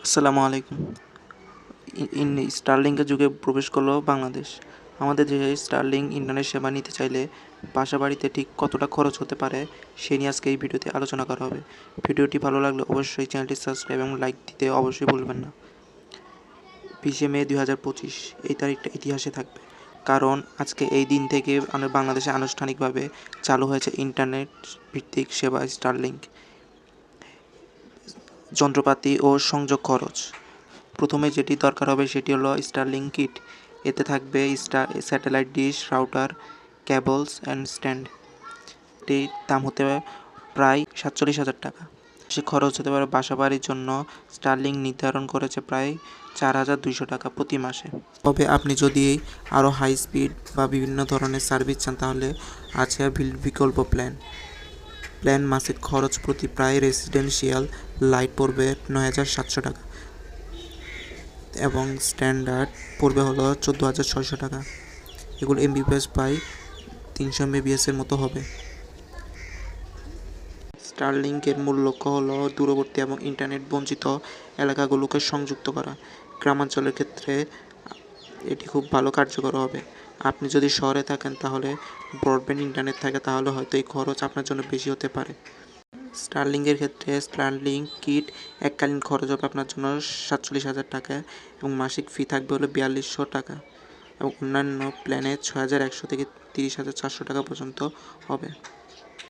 আসসালামু আলাইকুম। স্টারলিংকের যুগে প্রবেশ করলো বাংলাদেশ। আমাদের দেশে স্টারলিংক ইন্টারনেট সেবা নিতে চাইলে বাসাবাড়িতে ঠিক কতটা খরচ হতে পারে সে নিয়ে আজকে এই ভিডিওতে আলোচনা করা হবে। ভিডিওটি ভালো লাগলে অবশ্যই চ্যানেলটি সাবস্ক্রাইব এবং লাইক দিতে অবশ্যই ভুলবেন না। 20 মে 2025 এই তারিখটা ইতিহাসে থাকবে, কারণ আজকে এই দিন থেকে বাংলাদেশে আনুষ্ঠানিকভাবে চালু হয়েছে ইন্টারনেট ভিত্তিক সেবা স্টারলিংক। যন্ত্রপাতি ও সংযোগ খরচ। প্রথমে যেটি দরকার হবে সেটি হলো স্টারলিংক কিট। এতে থাকবে satellite dish, router, cables and stand. এটির দাম হতে প্রায় 47,000 টাকা। সে খরচ হতে পারে বাসাবাড়ির জন্য স্টারলিংক নির্ধারণ করেছে প্রায় 4,200 টাকা প্রতি মাসে। তবে আপনি যদি আরও হাই স্পিড বা বিভিন্ন ধরনের সার্ভিস চান তাহলে আছে বিকল্প প্ল্যান মাসিক খরচ প্রতি প্রায় রেসিডেন্সিয়াল লাইট পড়বে 9,700 টাকা এবং স্ট্যান্ডার্ড পড়বে হলো 14,600 টাকা। এগুলো এমবিপিএস প্রায় 300 এমবিপিএসের মতো হবে। স্টারলিংকের মূল লক্ষ্য হলো দূরবর্তী এবং ইন্টারনেট বঞ্চিত এলাকাগুলোকে সংযুক্ত করা। গ্রামাঞ্চলের ক্ষেত্রে এটি খুব ভালো কার্যকর হবে। আপনি যদি শহরে থাকেন তাহলে ব্রডব্যান্ড ইন্টারনেট থাকে তাহলে হয়তো এই খরচ আপনার জন্য বেশি হতে পারে। স্টারলিংকের ক্ষেত্রে স্টারলিংক কিট এককালীন খরচ হবে আপনার জন্য 47,000 টাকা এবং মাসিক ফি থাকবে হলো 4,200 টাকা এবং অন্যান্য প্ল্যানে 6,100 থেকে 30,400 টাকা পর্যন্ত হবে।